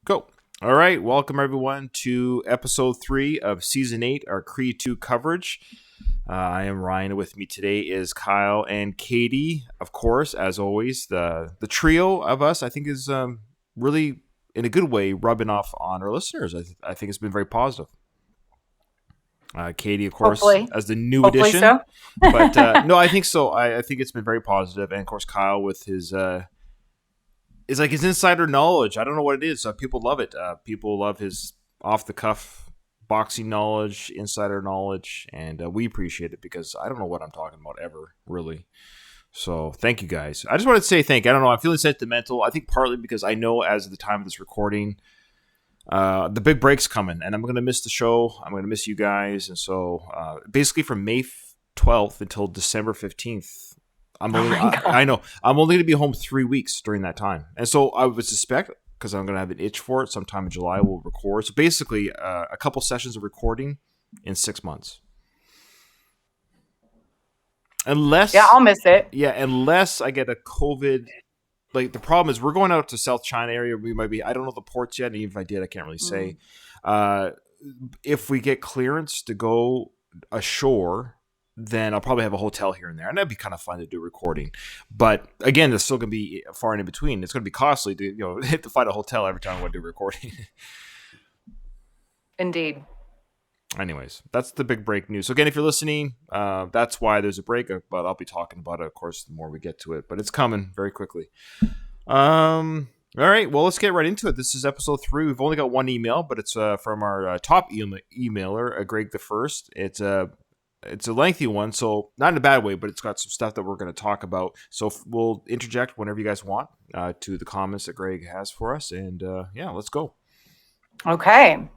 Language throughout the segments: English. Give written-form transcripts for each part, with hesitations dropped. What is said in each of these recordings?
Go. All right. Welcome, everyone, to episode 3 of season 8, our Creed 2 coverage. I am Ryan. With me today is Kyle and Katie. Of course, as always, the trio of us, I think, is really, in a good way, rubbing off on our listeners. I think it's been very positive. Katie, of course, Hopefully. as the new Hopefully addition. so. But no, I think so. I think it's been very positive. And, of course, Kyle with his... It's like his insider knowledge. I don't know what it is. People love it. People love his off-the-cuff boxing knowledge, insider knowledge, and we appreciate it because I don't know what I'm talking about ever, really. So thank you, guys. I just wanted to say thank you. I don't know. I'm feeling sentimental. I think partly because I know as of the time of this recording, the big break's coming, and I'm going to miss the show. I'm going to miss you guys. And so basically from May 12th until December 15th, I know. I'm only going to be home 3 weeks during that time. And so I would suspect, because I'm going to have an itch for it, sometime in July we'll record. So basically a couple sessions of recording in 6 months. Unless... Yeah, I'll miss it. Yeah, unless I get a COVID... Like, the problem is we're going out to South China area. We might be... I don't know the ports yet. And even if I did, I can't really say. If we get clearance to go ashore... then I'll probably have a hotel here and there. And that'd be kind of fun to do recording. But again, there's still going to be far and in between. It's going to be costly to, to find a hotel every time I want to do recording. Indeed. Anyways, that's the big break news. So again, if you're listening, that's why there's a break. But I'll be talking about it, of course, the more we get to it. But it's coming very quickly. All right, well, let's get right into it. This is episode 3. We've only got one email, but it's from our top emailer, Greg the First. It's a lengthy one, so not in a bad way, but it's got some stuff that we're going to talk about. So we'll interject whenever you guys want to the comments that Greg has for us. And yeah, let's go. Okay.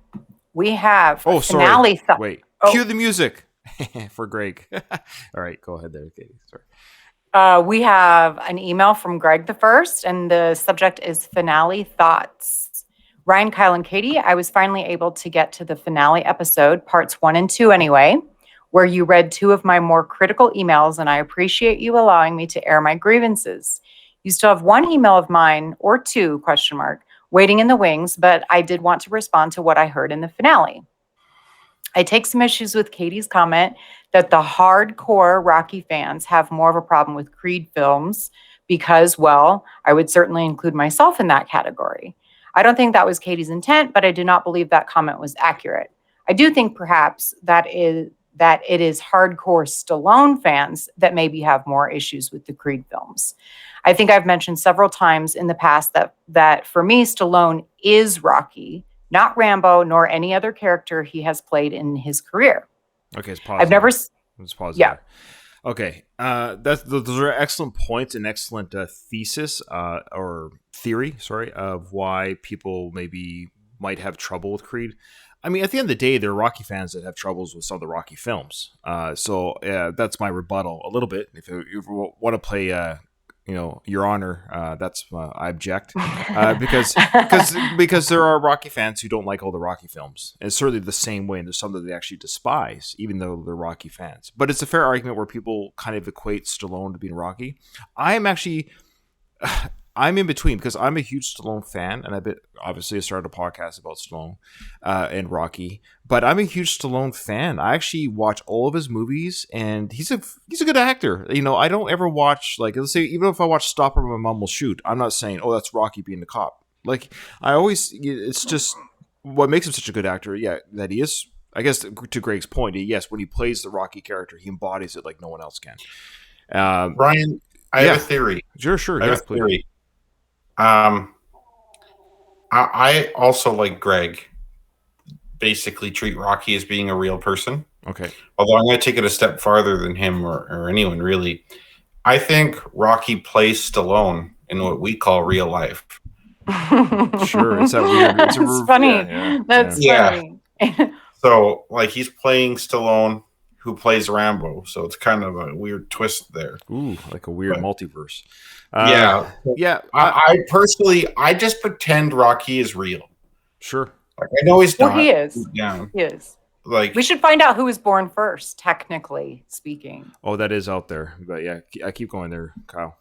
We have finale. Wait. Cue the music for Greg. All right, go ahead there, Katie. Sorry. We have an email from Greg the First, and the subject is finale thoughts. Ryan, Kyle, and Katie, I was finally able to get to the finale episode, parts 1 and 2 anyway, where you read 2 of my more critical emails, and I appreciate you allowing me to air my grievances. You still have 1 email of mine, or 2, waiting in the wings, but I did want to respond to what I heard in the finale. I take some issues with Katie's comment that the hardcore Rocky fans have more of a problem with Creed films because, well, I would certainly include myself in that category. I don't think that was Katie's intent, but I do not believe that comment was accurate. I do think perhaps that it is hardcore Stallone fans that maybe have more issues with the Creed films. I think I've mentioned several times in the past that for me, Stallone is Rocky, not Rambo, nor any other character he has played in his career. Okay, it's positive. Let's pause yeah. There. Okay, those are excellent points and excellent thesis or theory, of why people might have trouble with Creed. I mean, at the end of the day, there are Rocky fans that have troubles with some of the Rocky films. So that's my rebuttal a little bit. If you want to play, Your Honor, that's I object because there are Rocky fans who don't like all the Rocky films. And it's certainly the same way, and there's some that they actually despise, even though they're Rocky fans. But it's a fair argument where people kind of equate Stallone to being Rocky. I'm in between because I'm a huge Stallone fan, and obviously I started a podcast about Stallone and Rocky. But I'm a huge Stallone fan. I actually watch all of his movies, and he's a good actor. I don't ever watch, like, let's say, even if I watch Stop or My Mom Will Shoot, I'm not saying, oh, that's Rocky being the cop. Like, it's just what makes him such a good actor. Yeah, that he is. I guess to Greg's point, yes, when he plays the Rocky character, he embodies it like no one else can. Ryan, I have a theory. Sure. I have a theory. I also, like Greg, basically treat Rocky as being a real person. Okay. Although I'm going to take it a step farther than him or anyone really. I think Rocky plays Stallone in what we call real life. Sure, it's that weird. It's funny. That's funny. So, like, he's playing Stallone, who plays Rambo. So it's kind of a weird twist there. Ooh, like a weird multiverse. Yeah. I personally, I just pretend Rocky is real. Sure. Like, I know he's not. Well, he is. Yeah. He is. Like, we should find out who was born first, technically speaking. Oh, that is out there. But yeah, I keep going there, Kyle.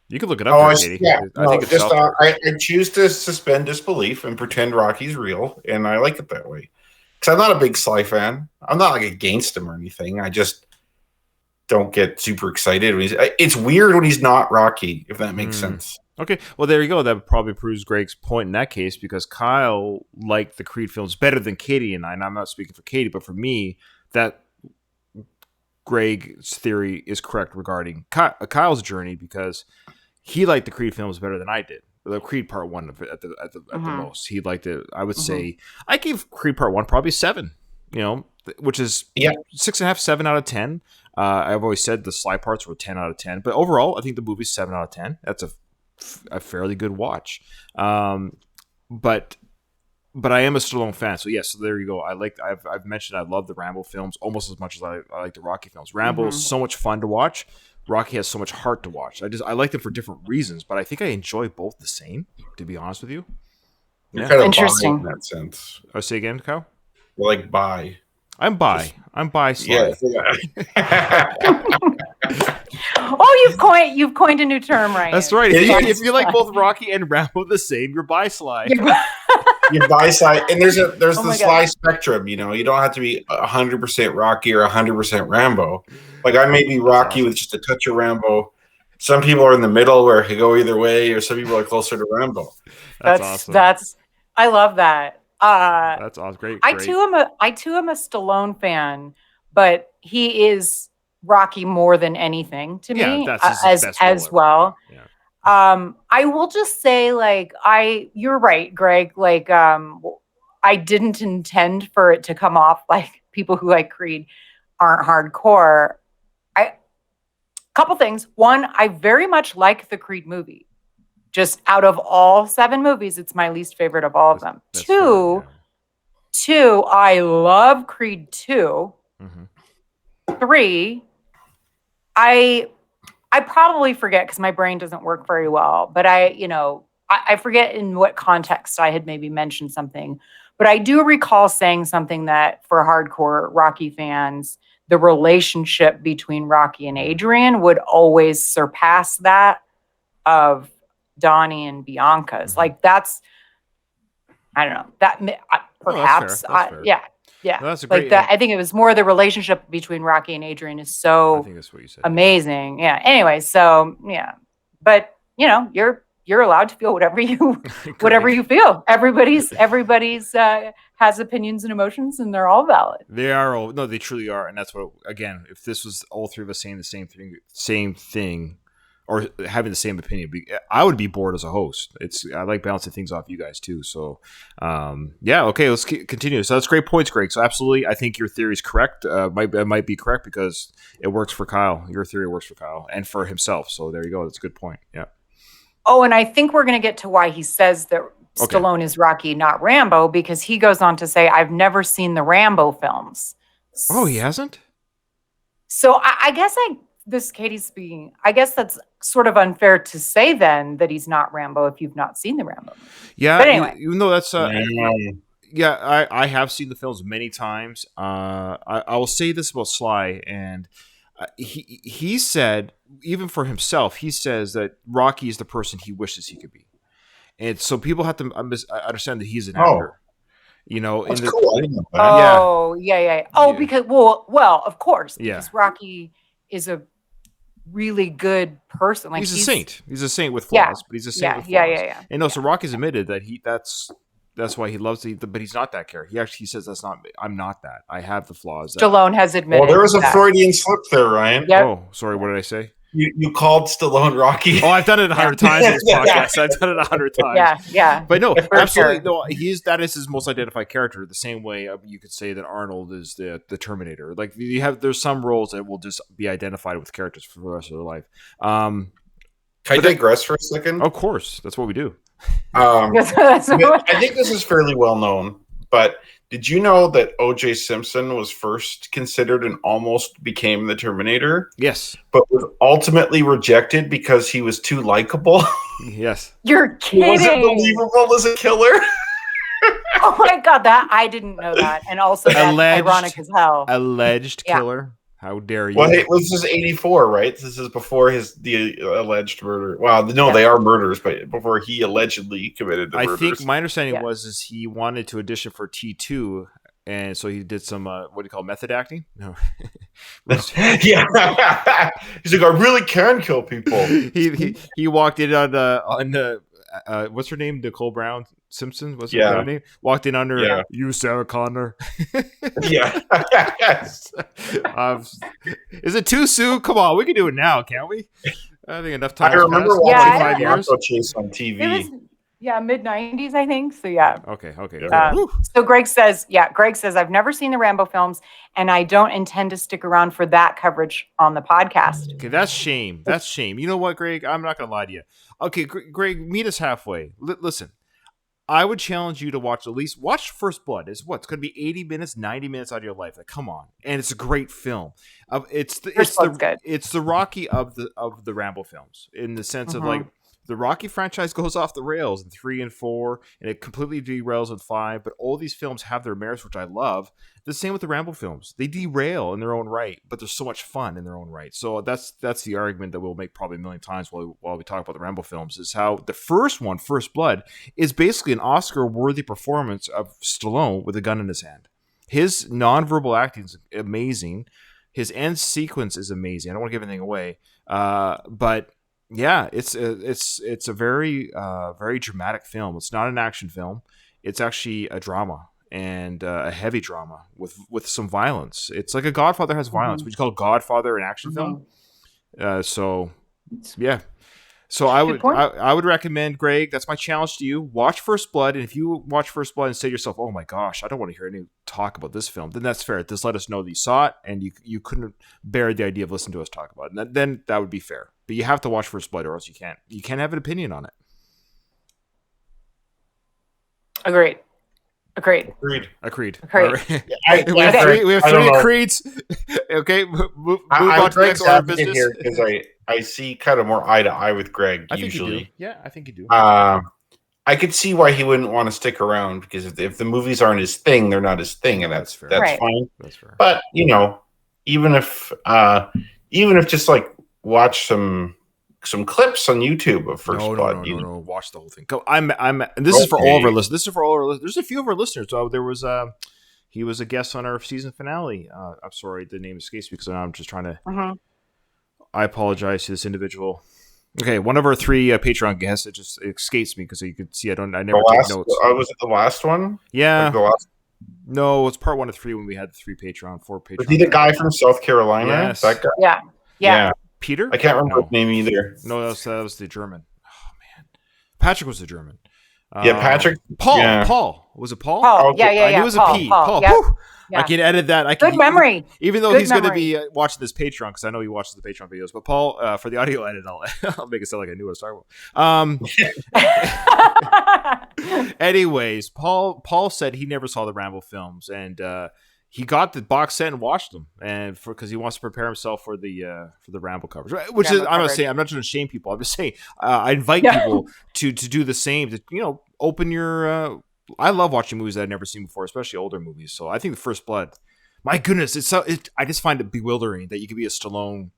You can look it up, Oh, there, Katie. yeah. I think it's just out there. I choose to suspend disbelief and pretend Rocky's real, and I like it that way. Because I'm not a big Sly fan. I'm not like against him or anything. I just don't get super excited when it's weird when he's not Rocky, if that makes sense. Okay, well there you go. That probably proves Greg's point in that case, because Kyle liked the Creed films better than Katie and I. And I'm not speaking for Katie, but for me, that Greg's theory is correct regarding Kyle's journey, because he liked the Creed films better than I did. The Creed Part 1 at the most. He liked it. I would say I gave Creed Part 1 probably 7, which is 6.5, 7 out of 10. I've always said the Sly parts were 10 out of 10, but overall, I think the movie's 7 out of 10. That's a fairly good watch. But I am a Stallone fan, so yes. So there you go. I've mentioned I love the Rambo films almost as much as I like the Rocky films. Rambo is so much fun to watch. Rocky has so much heart to watch. I like them for different reasons, but I think I enjoy both the same. To be honest with you, You're kind of interesting in that sense. I'll say again, Kyle. You're like bi. I'm bi Sly. Yeah. Oh, you've coined a new term, right? That's right. If you like both Rocky and Rambo the same, you're bi Sly. You're bi Sly, and there's the my Sly God. spectrum. You don't have to be 100% Rocky or 100% Rambo. Like I may be Rocky with just a touch of Rambo. Some people are in the middle where it could go either way, or some people are closer to Rambo. That's awesome. I love that. That's awesome. Great. I too am a Stallone fan, but he is Rocky more than anything to me, that's his best role as ever. well. Yeah. I will just say, you're right, Greg. I didn't intend for it to come off like people who like Creed aren't hardcore. Couple things. One, I very much like the Creed movie. Just out of all 7 movies, it's my least favorite of all of them. That's Two, I love Creed 2. Mm-hmm. 3, I probably forget because my brain doesn't work very well, but I forget in what context I had maybe mentioned something, but I do recall saying something that for hardcore Rocky fans, the relationship between Rocky and Adrian would always surpass that of Donnie and Bianca's. Mm-hmm. Like that's, I don't know, that perhaps, that's fair. yeah. No, that's a great. Like that, I think it was more the relationship between Rocky and Adrian is I so think that's what you said. amazing. Yeah. Anyway, so yeah, but you're allowed to feel whatever you feel. Everybody's has opinions and emotions, and they're all valid. They are all no, they truly are, and that's what. Again, if this was all three of us saying the same thing, or having the same opinion, I would be bored as a host. I like bouncing things off you guys too. So, yeah, okay, let's continue. So that's great points, Greg. So absolutely, I think your theory is correct. It might be correct because it works for Kyle. Your theory works for Kyle and for himself. So there you go. That's a good point. Yeah. Oh, and I think we're going to get to why he says that Stallone is Rocky, not Rambo, because he goes on to say, I've never seen the Rambo films. Oh, he hasn't? So I guess this is Katie speaking. I guess that's sort of unfair to say then that he's not Rambo if you've not seen the Rambo. Yeah. But anyway. Even though that's, yeah, I have seen the films many times. I will say this about Sly, and he said, even for himself, he says that Rocky is the person he wishes he could be. And so people have to understand that he's an actor. That's cool. I didn't know that. Oh, yeah. Oh, Yeah. because, well, of course, Yeah. because Rocky is a really good person. Like he's a saint. He's a saint with flaws, but he's a saint with flaws. Yeah. And no, so Rocky's admitted that that's why he loves it, but he's not that character. He says I'm not that. I have the flaws. Stallone has admitted. Well, there was a that. Freudian slip there, Ryan. Yep. Oh, sorry. What did I say? You called Stallone Rocky. Oh, I've done it 100 times in this podcast. I've done it 100 times. Yeah. But no, For absolutely. sure. No, that is his most identified character. The same way you could say that Arnold is the Terminator. Like there's some roles that will just be identified with characters for the rest of their life. Can I digress for a second? Of course, that's what we do. I think this is fairly well known, but did you know that O.J. Simpson was first considered and almost became the Terminator, Yes. but was ultimately rejected because he was too likable? Yes. You're He kidding. wasn't believable as a killer. Oh my God, that I didn't know that. And also that's Alleged. ironic as hell. Alleged Yeah. killer. How dare you? Well, hey, this is 84, right? This is before the alleged murder. Well, no, Yeah. they are murders, but before he allegedly committed the I murders. think my understanding Yeah. was he wanted to audition for T2, and so he did some what do you call it, method acting? No, Yeah. He's like, I really can kill people. he walked in on what's her name? Nicole Brown Simpson. What's Yeah. her name? Walked in under Yeah. you, Sarah Connor. Yeah. Is it too soon? Come on, we can do it now, can't we? I think enough time. I remember passed. watching Yeah, 25 the years. Bronco chase on TV. It was mid 90s, I think. So yeah. Okay. Yeah. Whew. So Greg says, I've never seen the Rambo films, and I don't intend to stick around for that coverage on the podcast. Okay, that's shame. That's shame. You know what, Greg? I'm not gonna lie to you. Okay, Greg, meet us halfway. Listen, I would challenge you to watch First Blood. It's going to be 80 minutes, 90 minutes out of your life. Like, come on, and it's a great film. First Blood's good. It's the Rocky of the Rambo films in the sense of like the Rocky franchise goes off the rails in 3 and 4, and it completely derails in 5. But all these films have their merits, which I love. The same with the Rambo films; they derail in their own right, but they're so much fun in their own right. So that's the argument that we'll make probably a million times while we talk about the Rambo films. Is how the first one, First Blood, is basically an Oscar-worthy performance of Stallone with a gun in his hand. His nonverbal acting is amazing. His end sequence is amazing. I don't want to give anything away, but yeah, it's a very very dramatic film. It's not an action film. It's actually a drama, and a heavy drama with some violence. It's like a Godfather has violence. Would you call Godfather an action film? So yeah. So I would recommend, Greg, that's my challenge to you. Watch First Blood, and if you watch First Blood and say to yourself, "Oh my gosh, I don't want to hear any talk about this film," then that's fair. Just let us know that you saw it and you couldn't bear the idea of listening to us talk about it. And then that would be fair. But you have to watch First Blood, or else you can't have an opinion on it. Agreed. Agreed. Agreed. All right. We have Okay. three I don't know. creeds. Okay, move I'm on to the Greg's next order of advocate business. here because I see kind of more eye to eye with Greg I think you do. usually. Yeah, I think you do. I could see why he wouldn't want to stick around because if the movies aren't his thing, they're not his thing, and That's fair. that's Right. fine. That's fair. But even if just like watch some clips on YouTube of First Blood. No. Watch the whole thing. Go. And this is for all of our Okay. listeners. This is for all our listeners. There's a few of our listeners. So there was he was a guest on our season finale. I'm sorry, the name escapes me because I'm just trying to. Mhm. I apologize to this individual. Okay, one of our 3 Patreon guests. It just escapes me because you could see I never take notes. Was it the last one? Yeah, Like the last, no, it's part 1 of 3 when we had the 4 Patreon. was he the guy from South Carolina? Yes. That guy? Yeah. Peter? I can't remember No. his name either. No, that was the German. Oh man, Patrick was the German. Yeah, Patrick. Paul. Yeah. Paul. Was it Paul? Paul. Okay. Yeah. I knew it was Paul, a P. Paul. Paul. Yeah. Whew. Yeah. I can edit that. Good memory. Even though Good he's going to memory. be watching this Patreon, because I know he watches the Patreon videos. But Paul, for the audio edit, I'll make it sound like I knew what I was talking about. Anyways, Paul said he never saw the Rambo films, and he got the box set and watched them, and because he wants to prepare himself for the Rambo coverage. Which Rambo is, I'm not coverage. saying I'm not trying to shame people. I'm just saying I invite Yeah. people to do the same. To open your. I love watching movies that I've never seen before, especially older movies. So I think the First Blood. My goodness, I just find it bewildering that you could be a Stallone,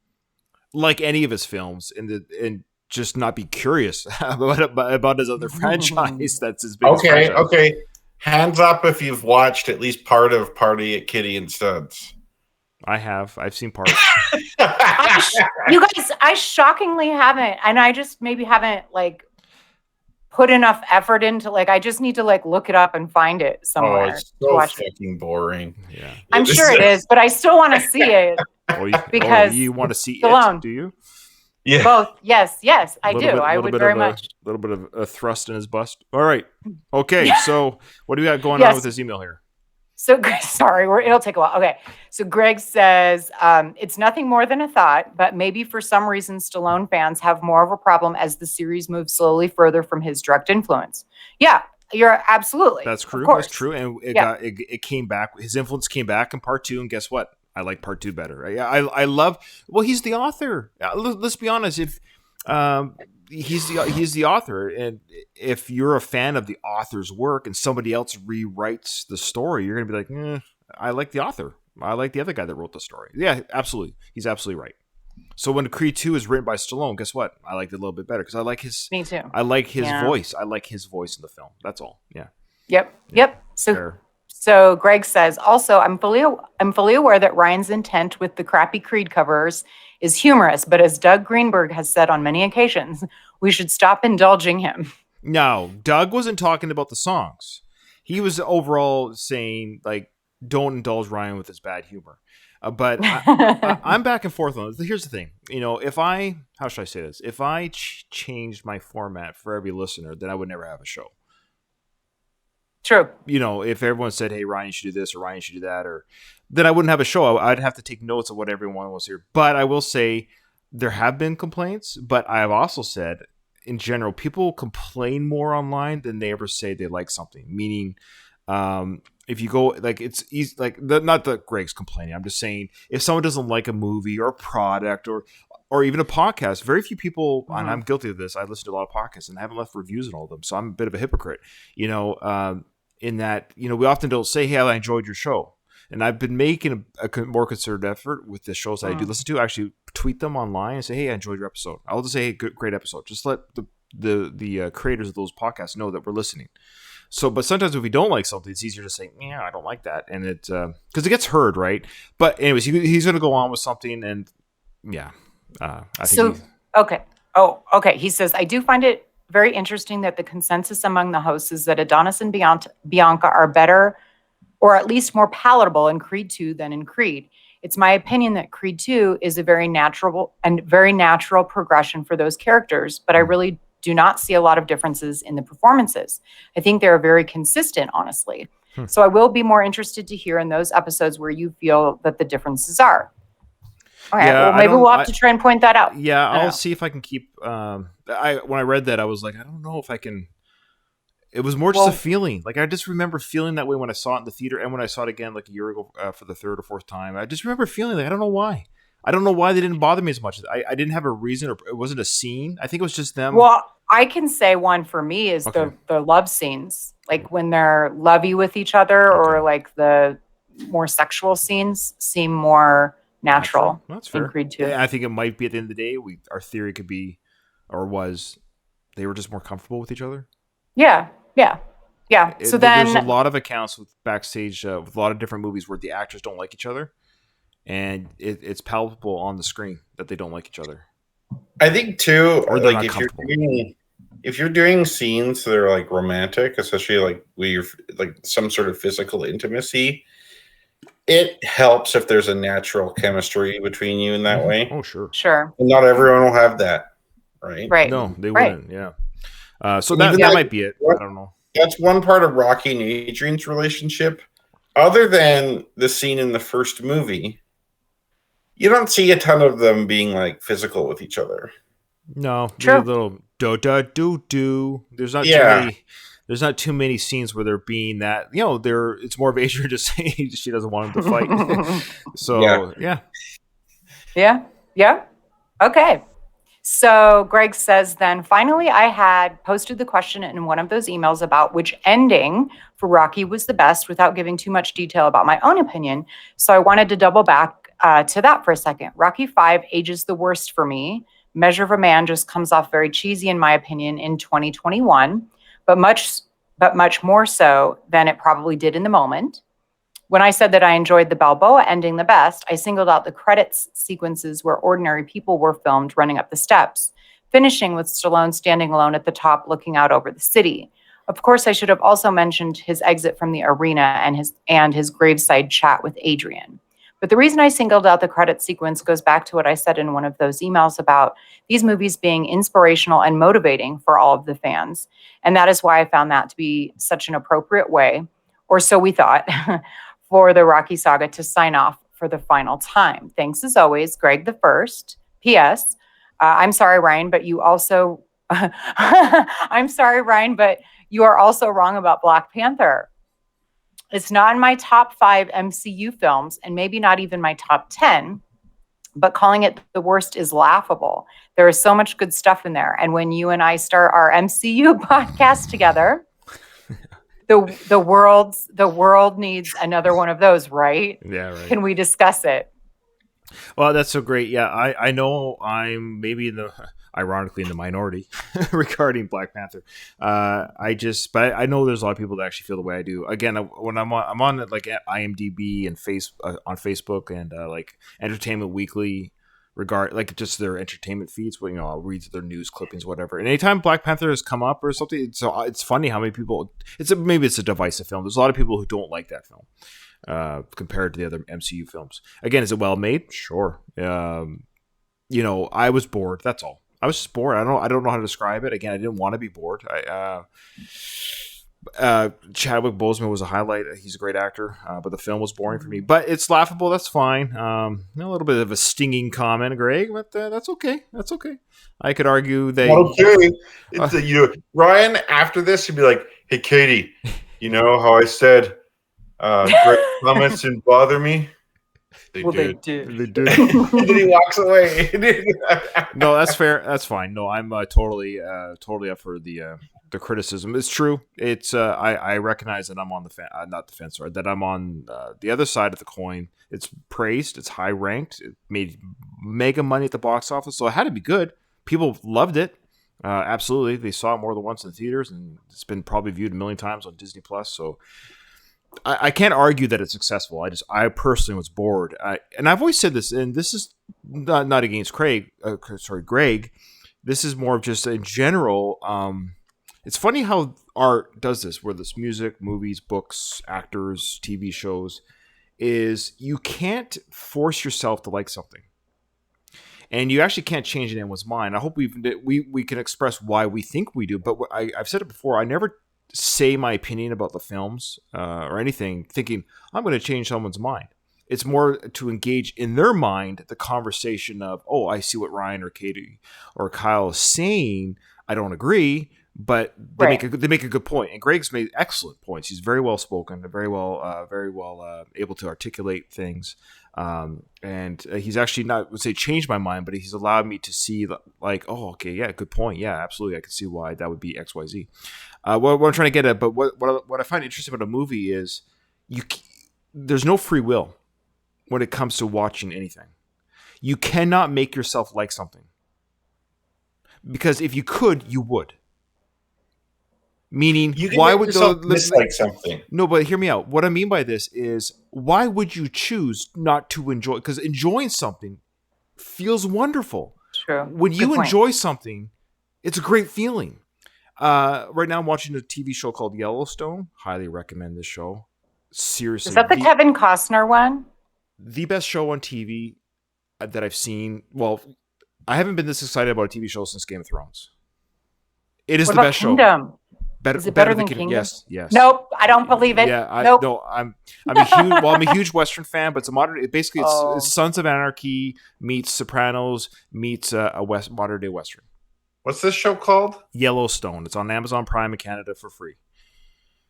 like any of his films, and just not be curious about his other franchise. That's his biggest franchise. Okay. Hands up if you've watched at least part of Party at Kitty and Studs. I've seen parts. You guys, I shockingly haven't, and I just maybe haven't put enough effort into I just need to look it up and find it somewhere it's to so watch it. fucking boring. Yeah. I'm sure it is, but I still want to see it. Because you want to see Stallone. it, do you? Yeah. Both, yes, I do. I would very much. A little bit of a thrust in his bust. All right. Okay. So what do we got going Yes. on with this email here? So, sorry, it'll take a while. Okay. So, Greg says, it's nothing more than a thought, but maybe for some reason, Stallone fans have more of a problem as the series moves slowly further from his direct influence. Yeah, you're absolutely. That's true. Of course. That's true. And it came back. His influence came back in part 2. And guess what? I like part 2 better. I love. Well, he's the author. Let's be honest. If he's the author, and if you're a fan of the author's work and somebody else rewrites the story, you're gonna be like, I like the author. I like the other guy that wrote the story. Yeah, absolutely. He's absolutely right. So when Creed 2 is written by Stallone, guess what? I liked it a little bit better because I like his Me too. Yeah. voice. I like his voice in the film. That's all. Yeah. Yep. Fair. So Greg says, also, I'm fully aware that Ryan's intent with the crappy Creed covers is humorous, but as Doug Greenberg has said on many occasions, we should stop indulging him. No, Doug wasn't talking about the songs. He was overall saying, like, don't indulge Ryan with his bad humor. But I'm back and forth on it. Here's the thing. How should I say this? If I changed my format for every listener, then I would never have a show. True. If everyone said, hey, Ryan, you should do this or Ryan, you should do that, then I wouldn't have a show. I'd have to take notes of what everyone was here. But I will say there have been complaints, but I have also said, in general, people complain more online than they ever say they like something. Meaning, if you go, like, it's easy, like, not that Greg's complaining. I'm just saying, if someone doesn't like a movie or a product or even a podcast, very few people, and I'm guilty of this, I listen to a lot of podcasts and I haven't left reviews on all of them. So I'm a bit of a hypocrite, in that, we often don't say, hey, I enjoyed your show. And I've been making a more concerted effort with the shows that I do listen to, actually tweet them online and say, hey, I enjoyed your episode. I'll just say, hey, great episode. Just let the creators of those podcasts know that we're listening. So, but sometimes if we don't like something, it's easier to say, yeah, I don't like that. And it, because it gets heard, right? But anyways, he's going to go on with something, and yeah. I think okay. Oh, okay. He says, I do find it very interesting that the consensus among the hosts is that Adonis and Bianca are better, or at least more palatable in Creed 2 than in Creed. It's my opinion that Creed 2 is a very natural progression for those characters, but I really do not see a lot of differences in the performances. I think they're very consistent, honestly. So I will be more interested to hear in those episodes where you feel that the differences are. All right. Yeah, well, maybe we'll have to try and point that out. Yeah, I'll see if I can keep. When I read that, I was like, I don't know if I can. It was more just a feeling. Like, I just remember feeling that way when I saw it in the theater, and when I saw it again like a year ago for the third or fourth time. I just remember feeling like, I don't know why. I don't know why they didn't bother me as much. I didn't have a reason, or it wasn't a scene. I think it was just them. Well, I can say one for me is the love scenes, like when they're lovey with each other, or like the more sexual scenes seem more natural. That's fair. In Creed 2. Yeah, I think it might be at the end of the day. Our theory could be, or was, they were just more comfortable with each other. Yeah. So then there's a lot of accounts with backstage with a lot of different movies where the actors don't like each other, and it's palpable on the screen that they don't like each other. I think too, or like if you're doing scenes that are like romantic, especially like where you're like some sort of physical intimacy, it helps if there's a natural chemistry between you in that way. Oh, sure. And not everyone will have that, right? Right. No, they wouldn't. Yeah. So that might be it. I don't know. That's one part of Rocky and Adrian's relationship. Other than the scene in the first movie, you don't see a ton of them being like physical with each other. No, true. Little do. There's not too many. There's not too many scenes where they're being that. It's more of Adrian just saying she doesn't want him to fight. So yeah. Okay. So Greg says, then finally I had posted the question in one of those emails about which ending for Rocky was the best without giving too much detail about my own opinion. So I wanted to double back to that for a second. Rocky 5 ages the worst for me. Measure of a Man just comes off very cheesy, in my opinion, in 2021, but much more so than it probably did in the moment. When I said that I enjoyed the Balboa ending the best, I singled out the credits sequences where ordinary people were filmed running up the steps, finishing with Stallone standing alone at the top looking out over the city. Of course, I should have also mentioned his exit from the arena and his graveside chat with Adrian. But the reason I singled out the credit sequence goes back to what I said in one of those emails about these movies being inspirational and motivating for all of the fans. And that is why I found that to be such an appropriate way, or so we thought, for the Rocky saga to sign off for the final time. Thanks as always, Greg the First. P.S. I'm sorry, Ryan, but you also I'm sorry, Ryan, but you are also wrong about Black Panther. It's not in my top 5 MCU films, and maybe not even my top 10, but calling it the worst is laughable. There is so much good stuff in there. And when you and I start our MCU podcast together, the world needs another one of those, right? Yeah, right. Can we discuss it? Well, that's so great. Yeah, I know I'm maybe ironically in the minority regarding Black Panther. But I know there's a lot of people that actually feel the way I do. Again, when I'm on like IMDb and on Facebook and like Entertainment Weekly, like just their entertainment feeds. But I'll read their news clippings, whatever. And anytime Black Panther has come up or something, it's funny how many people. Maybe it's a divisive film. There's a lot of people who don't like that film. Compared to the other MCU films. Again, is it well made? Sure. I was bored. That's all. I was just bored. I don't know how to describe it. Again, I didn't want to be bored. Chadwick Boseman was a highlight. He's a great actor, but the film was boring for me. But it's laughable. That's fine. A little bit of a stinging comment, Greg, but that's okay. That's okay. I could argue that. Okay. Ryan, after this, you'd be like, "Hey, Katie, you know how I said great comments didn't bother me?" They did. They did. And then he walks away. No, that's fair. That's fine. No, I'm totally up for the criticism. It's true. It's I recognize that I'm on not the fence, sorry, that I'm on the other side of the coin. It's praised. It's high ranked. It made mega money at the box office, so it had to be good. People loved it. Absolutely, they saw it more than once in the theaters, and it's been probably viewed a million times on Disney Plus. So I can't argue that it's successful. I personally was bored. And I've always said this, and this is not against Greg. This is more of just in general. It's funny how art does this, whether it's music, movies, books, actors, TV shows, is you can't force yourself to like something. And you actually can't change anyone's mind. I hope we can express why we think we do. But I've said it before, I never say my opinion about the films or anything thinking I'm going to change someone's mind. It's more to engage in their mind the conversation of, oh, I see what Ryan or Katie or Kyle is saying. I don't agree, but they make a good point. And Greg's made excellent points. He's very well spoken, very well able to articulate things. And he's actually not would say changed my mind, but he's allowed me to see like, oh, okay, yeah, good point. Yeah, absolutely. I can see why that would be XYZ. What I'm trying to get at, but what I find interesting about a movie is there's no free will when it comes to watching anything. You cannot make yourself like something. Because if you could, you would. Meaning, why would dislike something? No, but hear me out. What I mean by this is, why would you choose not to enjoy? Because enjoying something feels wonderful. True. When you enjoy something, it's a great feeling. Right now, I'm watching a TV show called Yellowstone. Highly recommend this show. Seriously, is that the Kevin Costner one? The best show on TV that I've seen. Well, I haven't been this excited about a TV show since Game of Thrones. It is the best Kingdom? show. Is it better than Kingdom? Yes. Nope, I don't believe it. Yeah, nope. I'm a huge Western fan, but it's Sons of Anarchy meets Sopranos meets a modern day Western. What's this show called? Yellowstone. It's on Amazon Prime in Canada for free.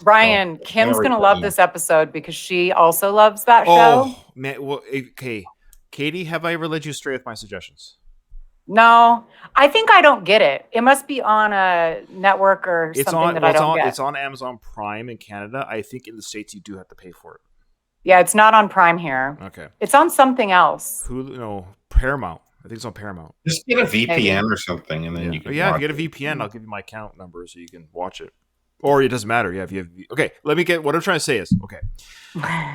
Ryan, Kim's gonna love this episode because she also loves that show. Oh man, well, okay, Katie, have I ever led you astray with my suggestions? No, I think I don't get it. It must be on a network or something that I don't get. It's on Amazon Prime in Canada. I think in the States you do have to pay for it. Yeah, it's not on Prime here. Okay. It's on something else. Paramount. I think it's on Paramount. Just get a VPN or something, and then you can. Yeah, if you get a VPN, I'll give you my account number so you can watch it. Or it doesn't matter. Yeah, if you have. Okay, let me get what I'm trying to say is okay.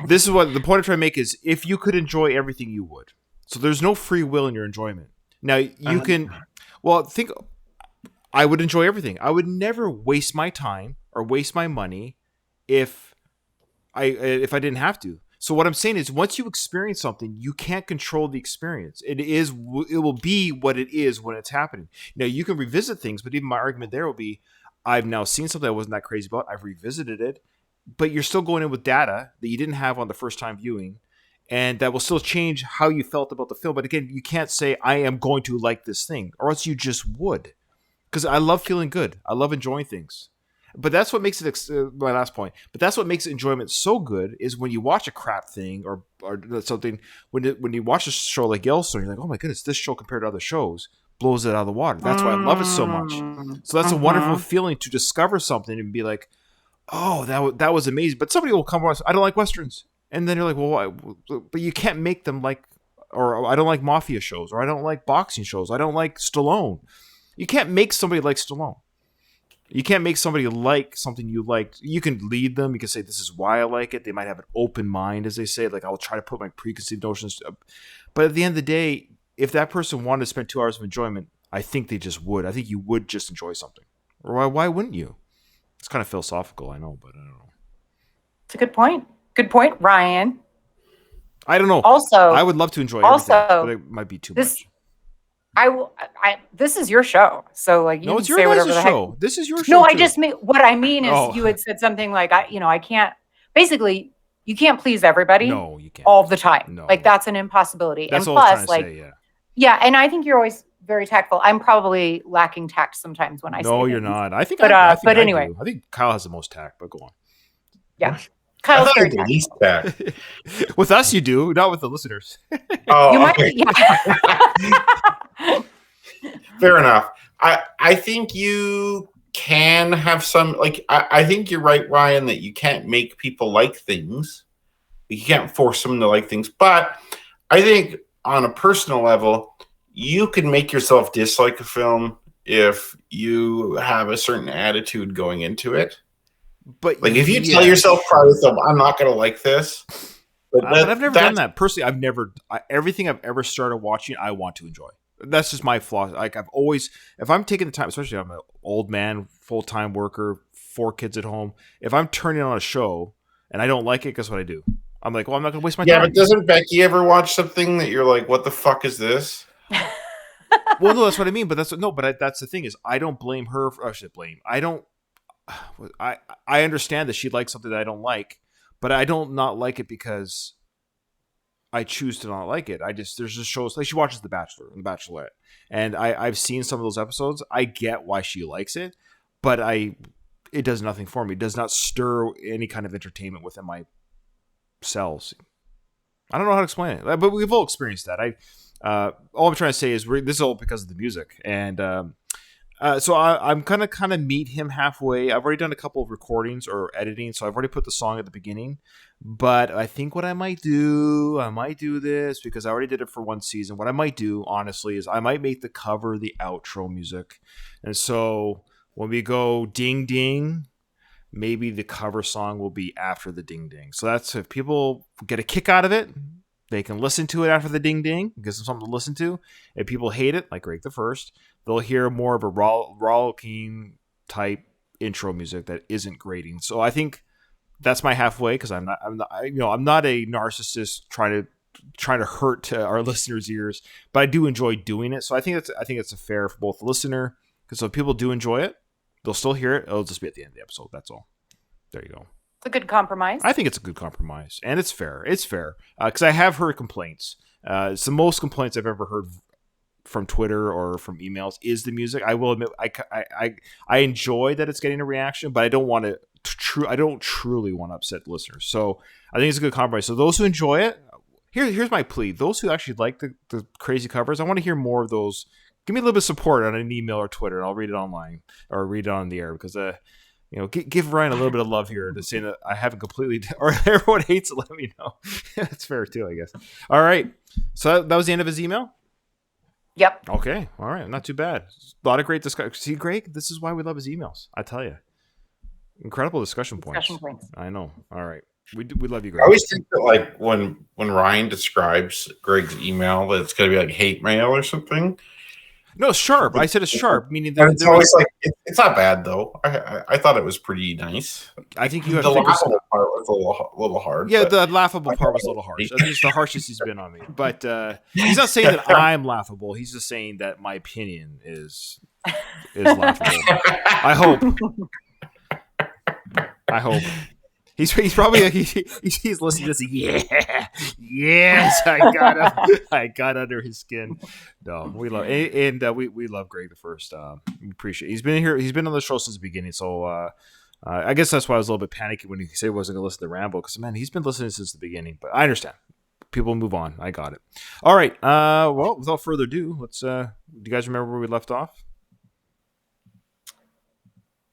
This is what the point I'm trying to make is: if you could enjoy everything, you would. So there's no free will in your enjoyment. Now you can. Well, think. I would enjoy everything. I would never waste my time or waste my money if I didn't have to. So what I'm saying is, once you experience something, you can't control the experience. It will be what it is when it's happening. Now you can revisit things, but even my argument there will be, I've now seen something I wasn't that crazy about. I've revisited it, but you're still going in with data that you didn't have on the first time viewing, and that will still change how you felt about the film. But again, you can't say I am going to like this thing, or else you just would. Because I love feeling good. I love enjoying things. But that's what makes it my last point. But that's what makes enjoyment so good is when you watch a crap thing or something. When you watch a show like Yellowstone, you're like, oh my goodness, this show compared to other shows blows it out of the water. That's why I love it so much. So that's a wonderful feeling to discover something and be like, oh, that was amazing. But somebody will come on, I don't like westerns, and then you're like, well, why? But you can't make them like, or I don't like mafia shows, or I don't like boxing shows, I don't like Stallone. You can't make somebody like Stallone. You can't make somebody like something you like. You can lead them. You can say, this is why I like it. They might have an open mind, as they say. Like, I'll try to put my preconceived notions. But at the end of the day, if that person wanted to spend 2 hours of enjoyment, I think they just would. I think you would just enjoy something. Or why wouldn't you? It's kind of philosophical, I know, but I don't know. It's a good point. Good point, Ryan. I don't know. Also, I would love to enjoy everything, but it might be too much. This is your show, so like you no, can it's your say whatever the show. heck. This is your show. No, too. I just mean what I mean is you had said something like I can't. Basically, you can't please everybody. No, you can't all the time. No, like that's an impossibility. That's and all plus, I'm like, trying to say, yeah, and I think you're always very tactful. I'm probably lacking tact sometimes when I say no, you're things. not. I think, but I think but I anyway, do. I think Kyle has the most tact. But go on. Yeah, I Kyle's thought very the least tact. With us, you do, not with the listeners. Oh, you might, okay. yeah. Fair enough. I think you can have some, like, I think you're right, Ryan, that you can't make people like things. You can't force them to like things. But I think on a personal level, you can make yourself dislike a film if you have a certain attitude going into it. But like, if you tell yourself prior to film, I'm not going to like this. But I've never done that. Personally, I've never, everything I've ever started watching, I want to enjoy. That's just my flaw. Like, I've always, if I'm taking the time, especially I'm an old man, full-time worker, 4 kids at home. If I'm turning on a show and I don't like it, guess what I do? I'm like, well, I'm not going to waste my time. Yeah, but doesn't Becky ever watch something that you're like, what the fuck is this? Well, no, that's what I mean. But that's the thing is, I don't blame her. I should blame. I don't. I understand that she likes something that I don't like, but I don't not like it because I choose to not like it. There's just shows like she watches The Bachelor and The Bachelorette, and I've seen some of those episodes. I get why she likes it, but it does nothing for me. It does not stir any kind of entertainment within my cells. I don't know how to explain it, but we've all experienced that. All I'm trying to say is this is all because of the music, and so I'm gonna kind of meet him halfway. I've already done a couple of recordings or editing, so I've already put the song at the beginning. But I think what I might do this because I already did it for one season. What I might do, honestly, is I might make the cover the outro music, and so when we go ding ding, maybe the cover song will be after the ding ding. So that's if people get a kick out of it. They can listen to it after the ding ding, gives them something to listen to. If people hate it, like Greg the First, they'll hear more of a rollicking type intro music that isn't grating. So I think that's my halfway because I'm not a narcissist trying to hurt our listeners' ears, but I do enjoy doing it. So I think it's a fair for both the listener because if people do enjoy it, they'll still hear it. It'll just be at the end of the episode. That's all. There you go. It's a good compromise. I think it's a good compromise, and it's fair. It's fair because I have heard complaints. It's the most complaints I've ever heard from Twitter or from emails is the music. I will admit, I enjoy that it's getting a reaction, but I don't want to. I don't truly want to upset listeners. So I think it's a good compromise. So those who enjoy it, here's my plea: those who actually like the crazy covers, I want to hear more of those. Give me a little bit of support on an email or Twitter, and I'll read it online or read it on the air because give Ryan a little bit of love here to say that I haven't completely, or everyone hates it, let me know. That's fair too, I guess. All right. So that was the end of his email? Yep. Okay. All right. Not too bad. A lot of great discussion. See, Greg, this is why we love his emails. I tell you. Incredible discussion points. I know. All right. We love you, Greg. I always think that like when Ryan describes Greg's email, that it's going to be like hate mail or something. No, sharp. I said it's sharp, meaning it's always like it's not bad though. I thought it was pretty nice. I think you have the laughable part was a little hard. Yeah, the laughable part was a little harsh. I think it's the harshest he's been on me. But he's not saying that I'm laughable. He's just saying that my opinion is laughable. I hope. He's probably he's listening to this. Yeah, yes, I got under his skin. No, we love and we love Greg the First. We appreciate. He's been here. He's been on the show since the beginning. So I guess that's why I was a little bit panicky when he said he wasn't going to listen to Rambo because man, he's been listening since the beginning. But I understand. People move on. I got it. All right. Well, without further ado, let's. Do you guys remember where we left off?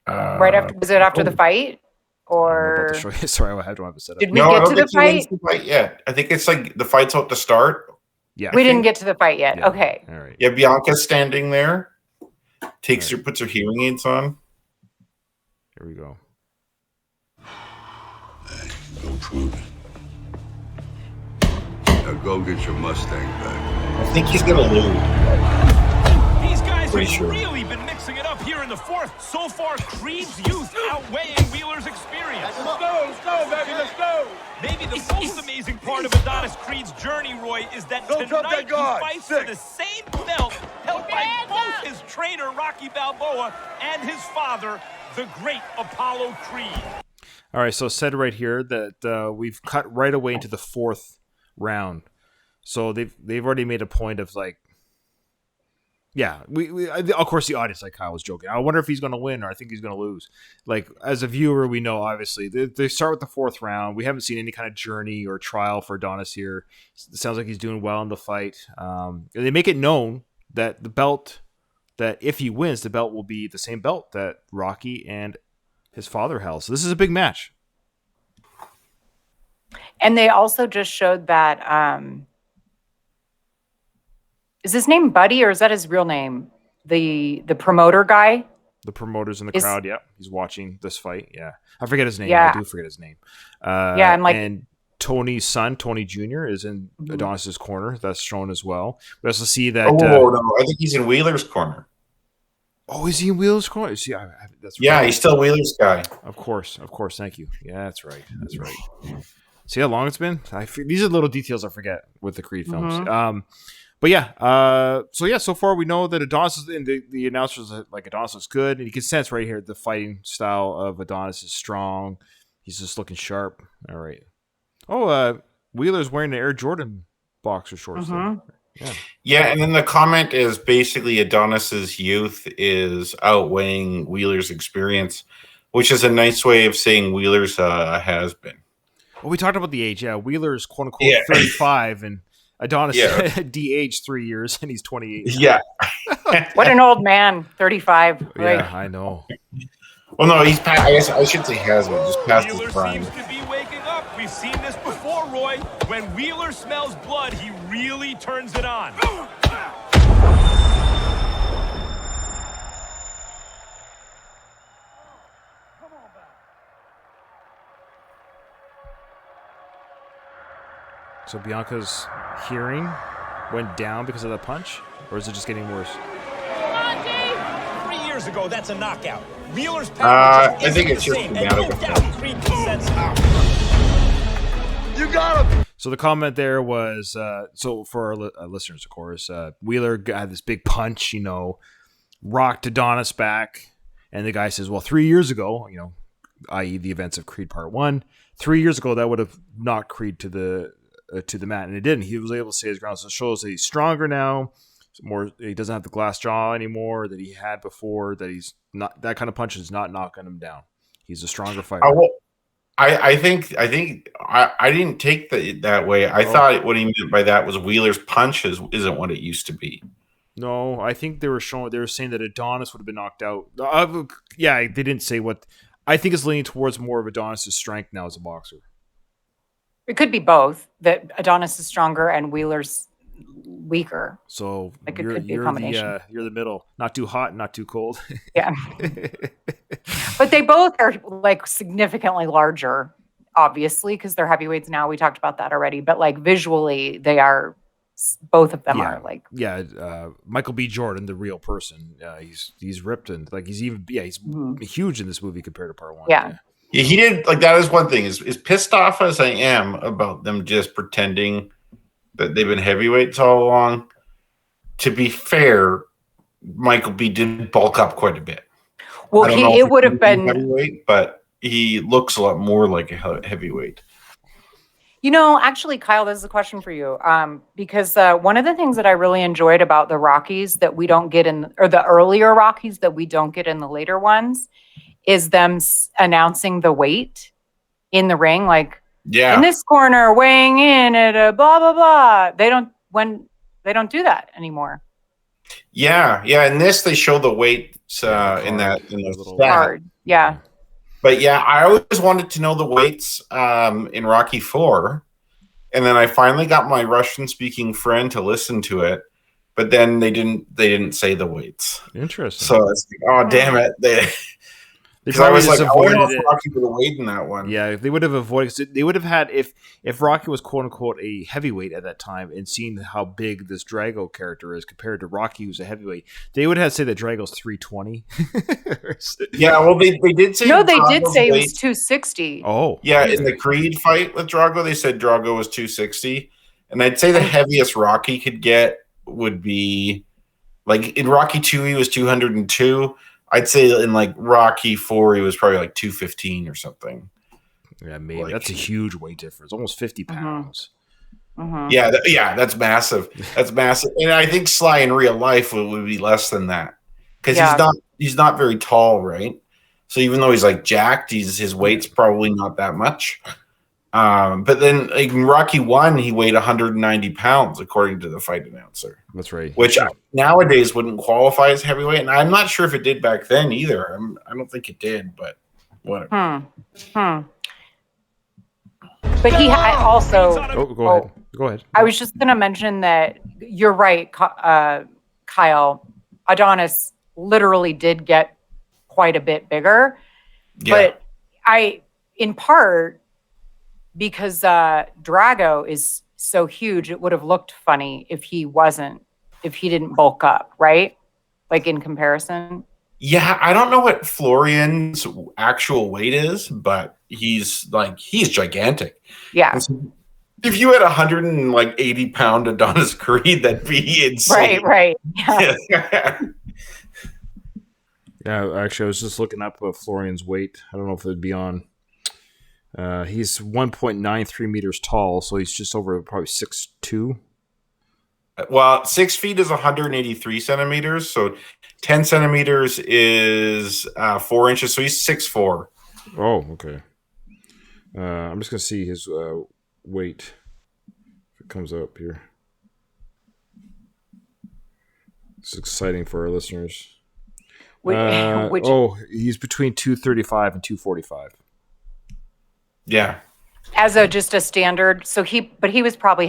Right after was it after the fight? or show you. Sorry, I don't have it set up. did we No, I get don't to the think he wins fight? the fight yet. I think it's like the fight's out to start. Yeah, We didn't get to the fight yet. Yeah. Okay. All right. Yeah, Bianca's standing there, Right. puts her hearing aids on. Here we go. No proving. Now go get your Mustang back. I think he's gonna lose. These guys Pretty have sure. really been mixing it up here in the fourth. So far, Creed's youth outweighing Wheeler's experience. Let's go, baby, let's go. Maybe the most amazing part of Adonis Creed's journey, Roy, is that Don't drop tonight that guard. he fights Sick. for the same belt held by both his trainer, Rocky Balboa, and his father, the great Apollo Creed. All right, so it said right here that we've cut right away into the fourth round. So they've already made a point of like, yeah, of course the audience, like Kyle was joking, I wonder if he's going to win, or I think he's going to lose. Like, as a viewer, we know obviously they start with the fourth round. We haven't seen any kind of journey or trial for Adonis here. It sounds like he's doing well in the fight. They make it known that the belt, that if he wins, the belt will be the same belt that Rocky and his father held. So this is a big match. And they also just showed that is his name Buddy, or is that his real name? The promoter guy? The promoters in the Is- crowd, yeah, he's watching this fight. Yeah, I forget his name. Yeah. I do forget his name. Yeah, I'm like- and Tony's son, Tony Jr., is in Mhm. Adonis's corner. That's shown as well. We also see that. Oh no, I think he's in Wheeler's corner. Is he in Wheeler's corner? See, that's Yeah, right. he's still Wheeler's guy. Of course. Thank you. Yeah, that's right. See how long it's been? These are little details I forget with the Creed films. Mhm. But yeah, so far we know that Adonis is in the announcers like Adonis looks good, and you can sense right here the fighting style of Adonis is strong. He's just looking sharp. All right. Wheeler's wearing the Air Jordan boxer shorts. there. Mhm. Yeah, and then the comment is basically Adonis's youth is outweighing Wheeler's experience, which is a nice way of saying Wheeler's has been. Well, we talked about the age. Yeah, Wheeler's quote unquote Yeah. 35, and Adonis Yeah. de-aged 3 years, and he's 28. Yeah. What an old man, 35. Like, Yeah, I know. Well, no, he's past. I guess I should say has been just past his Wheeler prime. seems to be waking up. We've seen this before, Roy. When Wheeler smells blood, he really turns it on. So Bianca's hearing went down because of that punch, or is it just getting worse? 3 years ago, that's a knockout. Wheeler's I power just think isn't it's the just same, an and no out-of-effect. doubt Creed can sense it. You got him. So the comment there was, so for our listeners, of course, Wheeler had this big punch, rocked Adonis back, and the guy says, well, 3 years ago, i.e. the events of Creed Part 1, 3 years ago, that would have knocked Creed to the mat, and it didn't. He was able to stay his ground, so it shows that he's stronger now, he doesn't have the glass jaw anymore that he had before, that he's not, that kind of punch is not knocking him down. He's a stronger fighter. I think I didn't take that way. I thought what he meant by that was Wheeler's punch isn't what it used to be. No, I think they were saying that Adonis would have been knocked out. They didn't say what. I think it's leaning towards more of Adonis' strength now as a boxer. it could be both, that Adonis is stronger and Wheeler's weaker. So Like, it you're, could be a you're combination. you're the middle, not too hot, not too cold. Yeah. But they both are like significantly larger, obviously, because they're heavyweights now. We talked about that already. But like visually, they are, both of them Yeah. are like, Michael B. Jordan, the real person, he's ripped and like he's Mhm. huge in this movie compared to Part 1. Yeah. Yeah, he did like that is one thing. As pissed off as I am about them just pretending that they've been heavyweights all along. To be fair, Michael B did bulk up quite a bit. well, I don't know if it would have he's been, heavyweight, but he looks a lot more like a heavyweight. actually, Kyle, this is a question for you. Because one of the things that I really enjoyed about the Rockies that we don't get or the earlier Rockies that we don't get in the later ones is them announcing the weight in the ring. Like, Yeah, in this corner, weighing in at a blah, blah, blah. They don't do that anymore. yeah. In this, they show the weights in card, the little- stat. Hard. Yeah. But yeah, I always wanted to know the weights in Rocky 4. And then I finally got my Russian-speaking friend to listen to it. But then they didn't say the weights. Interesting. So it's like, oh, damn it. They Because I was like, I avoided wonder it. if Rocky would have weighed in that one. Yeah, they would have avoided. They would have had if Rocky was quote unquote a heavyweight at that time, and seen how big this Drago character is compared to Rocky, who's a heavyweight. They would have said that Drago's 320. Yeah, well, they did say No, they did Drago's say it weight- was 260. Oh, Yeah, in the Creed fight with Drago, they said Drago was 260. And I'd say the heaviest Rocky could get would be like in Rocky 2, he was 202. I'd say in like Rocky 4, he was probably like 215 or something. yeah, maybe Like- that's a huge weight difference, almost 50 pounds. Yeah, that's massive. That's massive. And I think Sly in real life would be less than that because Yeah. he's not very tall, right? So even though he's like jacked, his weight's probably not that much. But then like in Rocky 1, he weighed 190 pounds according to the fight announcer, That's right. which nowadays wouldn't qualify as heavyweight. And I'm not sure if it did back then either. I don't think it did, but whatever. But I also, Oh, go ahead. Go ahead. I was just going to mention that you're right, Kyle. Adonis literally did get quite a bit bigger. Yeah. But in part, because Drago is so huge, it would have looked funny if he didn't bulk up, right? Like in comparison. Yeah, I don't know what Florian's actual weight is, but he's gigantic. Yeah. If you had 180-pound Adonis Creed, that'd be insane. Right. Yeah. Yeah, actually, I was just looking up Florian's weight. I don't know if it'd be on. He's 1.93 meters tall, so he's just over probably 6'2". Well, 6 feet is 183 centimeters, so 10 centimeters is 4 inches, so he's 6'4". Oh, okay. I'm just gonna see his weight if it comes up here. It's exciting for our listeners. Which He's between 235 and 245. Yeah. as just a standard. So he was probably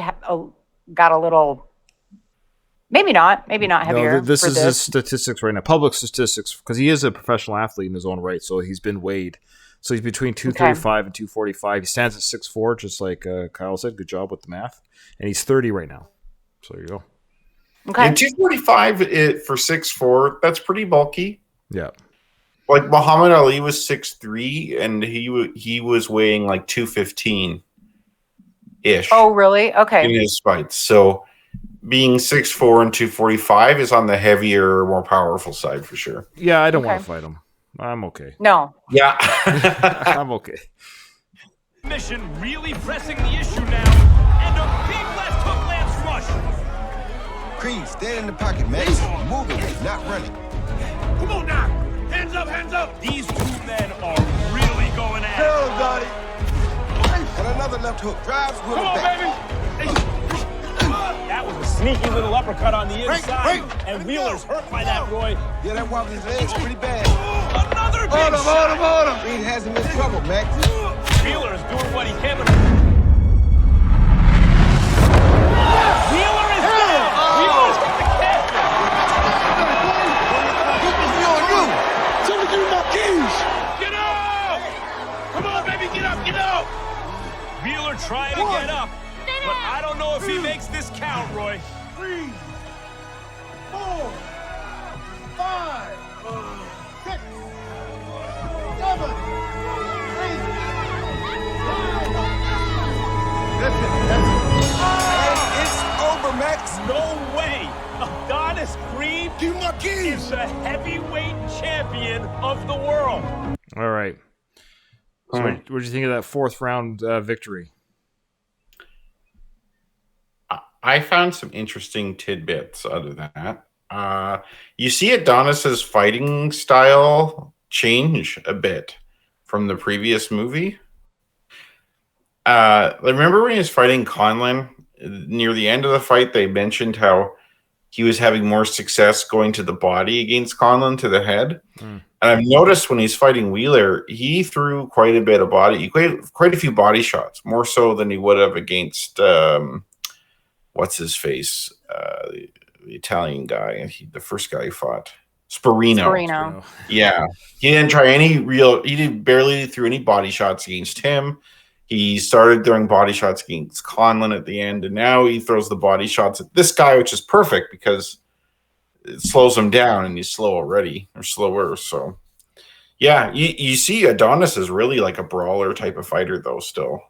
got a little, maybe not heavier. No, this for is his statistics right now. Public statistics, because he is a professional athlete in his own right, so he's been weighed. So he's between 235 and 245. He stands at 6'4", just like Kyle said. Good job with the math. And he's 30 right now. So there you go. Okay. And 245 for 6'4", that's pretty bulky. Yeah. Like Muhammad Ali was 6'3", and he was weighing like 215 ish. Oh, really? Okay. In his fights. So being 6'4" and 245 is on the heavier, more powerful side for sure. Yeah, I don't want Okay. to fight him. I'm okay. No. Yeah. I'm okay. Mission really pressing the issue now. And a big left hook lands rush. Creed, stand in the pocket, man. Moving, not running. Come on now. Hands up, hands up. These two men are really going at Hell, it. Dottie. And another left hook drives with Come a on, back. baby. That was a sneaky little uppercut on the inside. break. And Wheeler's hurt by that, Roy. Yeah, that wobbles his legs pretty bad. Another big Hold him, hold him, shot. hold him. Creed has him in trouble, Max. Wheeler is doing what he can, but Wheeler is down. Wheeler's got the captain. Focus on you. Somebody give me my keys. Get up! Come on, baby, get up, get up! Wheeler trying to get up, but I don't know if he makes this count, Roy. 3, 4, 5, 6, 7, 8. That's it. And it's over, Max. No way! Adonis Creed Give me my is keys. the heavyweight champion of the world. All right. So what did you think of that fourth round victory? I found some interesting tidbits out of that. You see Adonis's fighting style change a bit from the previous movie. Remember when he was fighting Conlon? Near the end of the fight, they mentioned how he was having more success going to the body against Conlon to the head. And I've noticed when he's fighting Wheeler, he threw quite a bit of quite a few body shots, more so than he would have against what's his face, the Italian guy, the first guy he fought, Sparino. Yeah, he didn't try he did barely threw any body shots against him. He started throwing body shots against Conlon at the end, and now he throws the body shots at this guy, which is perfect because it slows him down, and he's slow already, or slower. So, yeah, you see Adonis is really like a brawler type of fighter, though, still.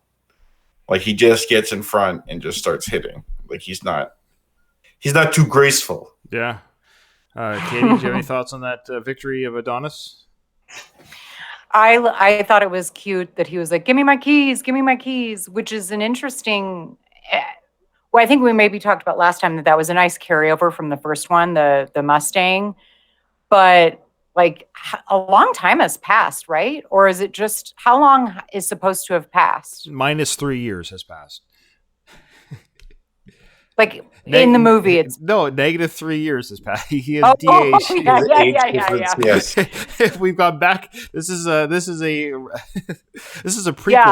Like, he just gets in front and just starts hitting. Like, he's not too graceful. Yeah. Katie, do you have any thoughts on that victory of Adonis? I thought it was cute that he was like, give me my keys, which is an interesting, well, I think we maybe talked about last time that was a nice carryover from the first one, the Mustang, but like a long time has passed, right? Or is it just, how long is supposed to have passed? Minus 3 years has passed. Like in the movie, it's negative 3 years has passed. He has DH. Yeah. Yes. If we've gone back, this is a prequel. Yeah.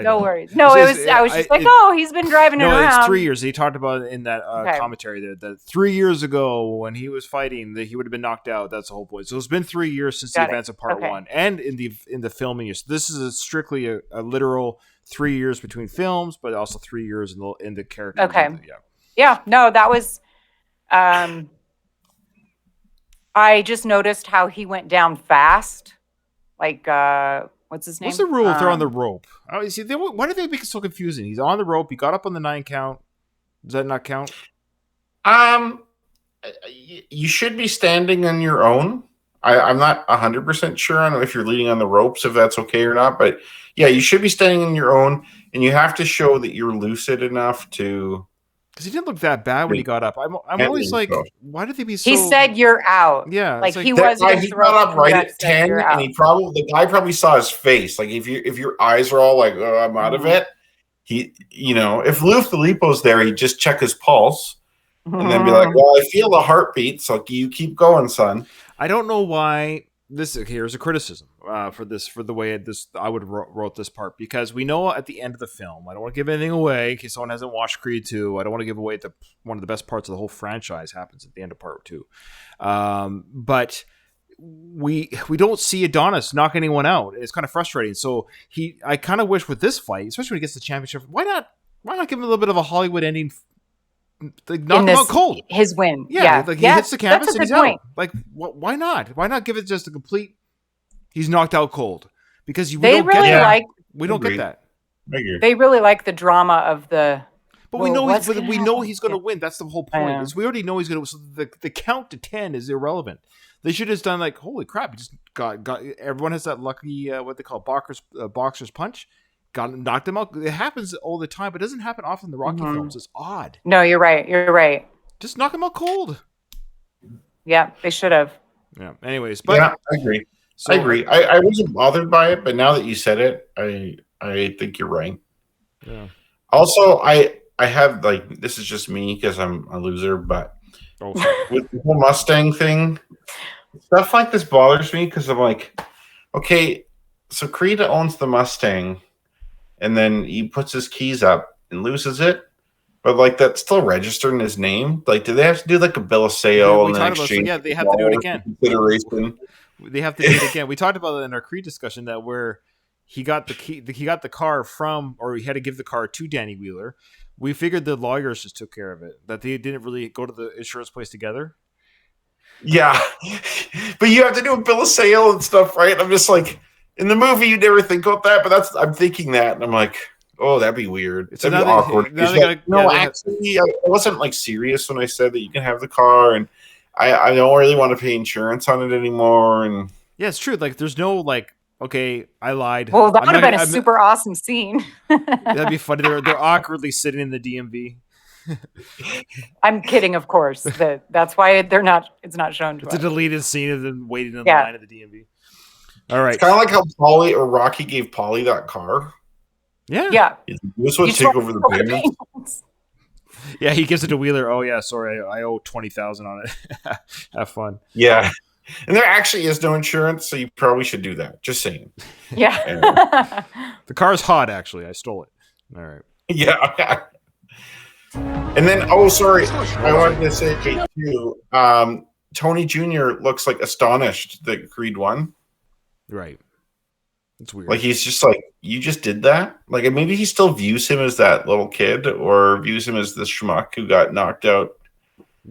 No worries. No, I was just he's been driving it around. It's 3 years. He talked about it in that commentary there that 3 years ago when he was fighting, that he would have been knocked out. That's the whole point. So it's been 3 years since the events of part one, and in the filming. So this is strictly a literal 3 years between films, but also 3 years in the character. Okay. Yeah. No, that was. I just noticed how he went down fast. Like, what's his name? What's the rule if they're on the rope? Oh, see, why do they make it so confusing? He's on the rope. He got up on the 9 count. Does that not count? You should be standing on your own. I'm not 100% sure on if you're leading on the ropes, if that's okay or not. But yeah, you should be standing on your own, and you have to show that you're lucid enough to. Because he didn't look that bad when he got up. I'm always like, why did they be so? He said you're out. Yeah, like he wasn't. He got up right at 10, and the guy probably saw his face. Like if your eyes are all like, oh, I'm out of it. If Lou Filippo's there, he'd just check his pulse. And then be like, well, I feel the heartbeat, so you keep going, son. I don't know why here's a criticism for the way I would wrote this part, because we know at the end of the film, I don't want to give anything away in case someone hasn't watched Creed 2. I don't want to give away one of the best parts of the whole franchise happens at the end of part 2. But we don't see Adonis knock anyone out. It's kind of frustrating. So I kind of wish with this fight, especially when he gets the championship, why not give him a little bit of a Hollywood ending? Like knock him out cold. His win. Yeah. Like he hits the canvas and he's out. Like why not? Why not give it just a complete? He's knocked out cold, because we don't get that. They really like the drama of the. But we know he's going to win. That's the whole point. We already know he's going to. So the count to 10 is irrelevant. They should have done like, holy crap! He just got everyone has that lucky what they call boxer's punch. Knocked him out. It happens all the time, but it doesn't happen often in the Rocky films. It's odd. No, you're right. Just knock him out cold. Yeah, they should have. Yeah. Anyways, I agree. I agree. I wasn't bothered by it, but now that you said it, I think you're right. Yeah. Also, I have like, this is just me because I'm a loser, but with the whole Mustang thing, stuff like this bothers me because I'm like, okay, so Creed owns the Mustang. And then he puts his keys up and loses it, but like that's still registered in his name. Like, do they have to do like a bill of sale and exchange? Yeah, they have to do it again. Consideration. They have to do it again. We talked about it in our Creed discussion that where he got the car from, or he had to give the car to Danny Wheeler. We figured the lawyers just took care of it. That they didn't really go to the insurance place together. Yeah, but you have to do a bill of sale and stuff, right? I'm just like. In the movie, you never think about that, but I'm thinking that, and I'm like, oh, that'd be weird. That'd be awkward. Actually, I wasn't like serious when I said that you can have the car, and I don't really want to pay insurance on it anymore. And yeah, it's true. Like, there's no like, okay, I lied. Well, that would have been a super awesome scene. That'd be funny. They're awkwardly sitting in the DMV. I'm kidding, of course. That's why it's not shown to us. It's a deleted scene of them waiting in the line at the DMV. All right. It's kind of like how Paulie or Rocky gave Paulie that car. Yeah. This would take over the payments. Yeah, he gives it to Wheeler. Oh yeah, sorry, I owe 20,000 on it. Have fun. Yeah. And there actually is no insurance, so you probably should do that. Just saying. Yeah. The car's hot, actually. I stole it. All right. Yeah. And then, sorry, I wanted to say too. Tony Jr. looks like astonished that Creed won. Right. It's weird. Like he's just like, you just did that? Like maybe he still views him as that little kid, or views him as the schmuck who got knocked out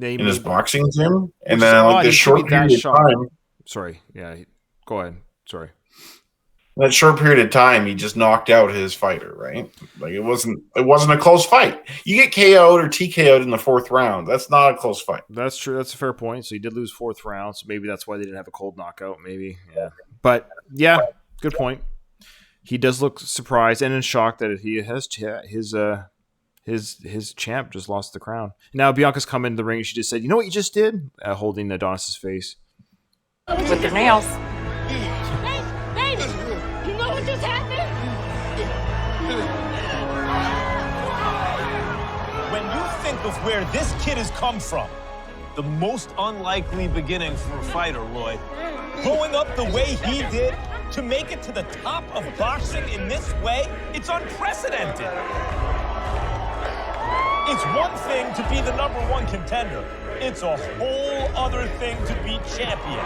in his boxing gym. And then like this short period of time. Sorry. Yeah. Go ahead. Sorry. In that short period of time, he just knocked out his fighter, right? Like it wasn't a close fight. You get KO'd or TKO'd in the 4th round. That's not a close fight. That's true. That's a fair point. So he did lose 4th round. So maybe that's why they didn't have a cold knockout. Maybe. Yeah. But yeah, good point. He does look surprised and in shock that he has his champ just lost the crown. Now Bianca's come in the ring and she just said, "You know what you just did?" Holding Adonis's face With their nails. Baby, you know what just happened? When you think of where this kid has come from, the most unlikely beginning for a fighter, Roy, growing up the way he did, to make it to the top of boxing in this way, it's unprecedented. It's one thing to be the #1 contender. It's a whole other thing to be champion.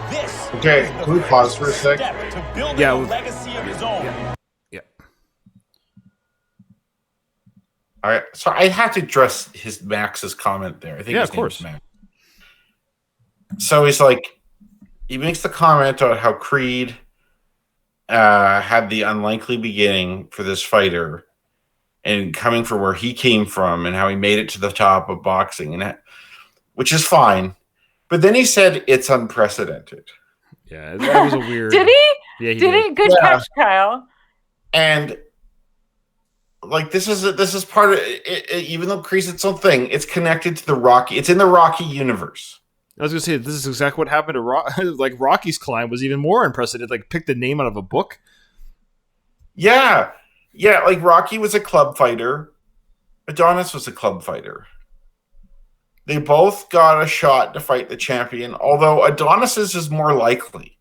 This Okay, is the can we pause for a first sec? step to building Yeah, a we- legacy of his own. Yeah. All right, so I have to address Max's comment there. I think Yeah, his of name is course. Max. So he's like, he makes the comment on how Creed had the unlikely beginning for this fighter, and coming from where he came from, and how he made it to the top of boxing, and which is fine. But then he said it's unprecedented. Yeah, that was a weird. Did he? Yeah, he Did he? Good Yeah. catch, Kyle. And like this is part of it, even though Creed's its own thing, it's connected to the Rocky. It's in the Rocky universe. I was gonna say this is exactly what happened to like Rocky's climb was even more unprecedented. Like pick the name out of a book. Yeah. Like Rocky was a club fighter. Adonis was a club fighter. They both got a shot to fight the champion, although Adonis's is more likely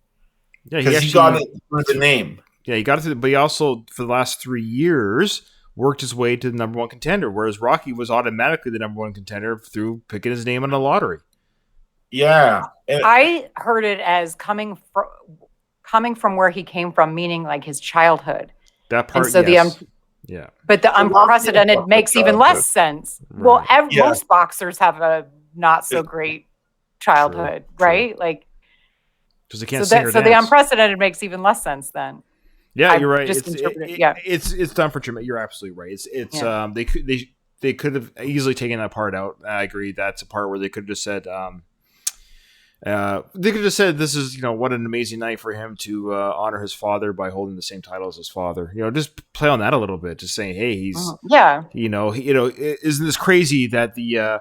Yeah, because he got it through the name. Yeah, he got it, but he also for the last 3 years worked his way to the #1 contender, whereas Rocky was automatically the #1 contender through picking his name on a lottery. Yeah. And I heard it as coming from where he came from, meaning like his childhood. That part, so yes. Yeah. But the Rocky unprecedented was makes even childhood. less sense. Right. Well, Yeah. most boxers have a not so great childhood, True. right? Like, Because they can't so sing or the dance. unprecedented makes even less sense then. Yeah, I you're right. just It's interpreted it, yeah. it's done for dramatic. You're absolutely right. It's Yeah. they could have easily taken that part out. I agree. That's a part where they could have just said they could have just said this is what an amazing night for him to honor his father by holding the same title as his father. Just play on that a little bit. Just saying, hey, he's Yeah. isn't this crazy that I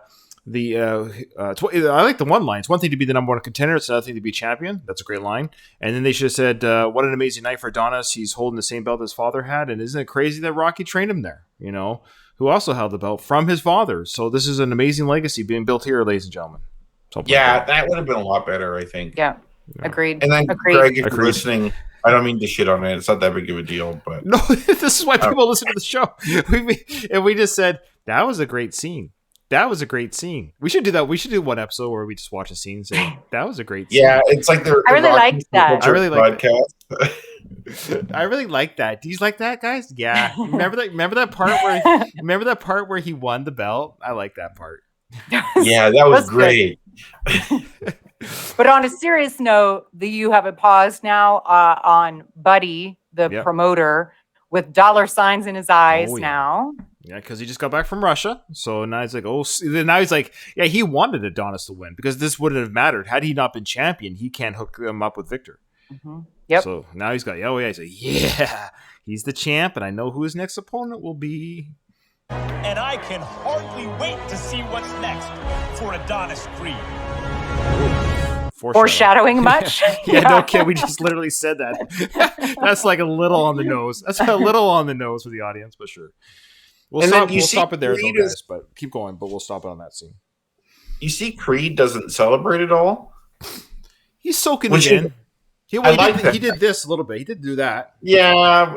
like the one line. It's one thing to be the #1 contender. It's another thing to be champion. That's a great line. And then they should have said, what an amazing night for Adonis. He's holding the same belt his father had. And isn't it crazy that Rocky trained him there, who also held the belt from his father. So this is an amazing legacy being built here, ladies and gentlemen. Something yeah, like that would have been a lot better, I think. Yeah. Agreed. And then Agreed. Greg, if you're Agreed. listening, I don't mean to shit on it. It's not that big of a deal, but No, this is why people listen to the show. We just said, that was a great scene. That was a great scene. We should do that. We should do one episode where we just watch a scene and say, that was a great scene. yeah, it's like the I really Rocky liked that. I really liked podcast. I really like that. Do you like that, guys? Yeah. Remember that part where he won the belt? I like that part. Yeah, that was That's good. great. But on a serious note, you have a pause now on Buddy, the Yep. promoter, with dollar signs in his eyes Oh, yeah. now. Yeah, because he just got back from Russia. So now he's like, now he's like, yeah, he wanted Adonis to win because this wouldn't have mattered. Had he not been champion, he can't hook him up with Victor. Yep. So now he's got, he's like, yeah, he's the champ, and I know who his next opponent will be. And I can hardly wait to see what's next for Adonis Creed. Foreshadowing much? Yeah, no kid. We just literally said that. That's like a little on the nose. That's a little on the nose for the audience, but sure. We'll And stop. then you We'll see stop it there, though, Creed guys. is- But keep going. But we'll stop it on that scene. You see, Creed doesn't celebrate at all. He's soaking Which it is- in. He, I like he that. did this a little bit. He did do that. Yeah,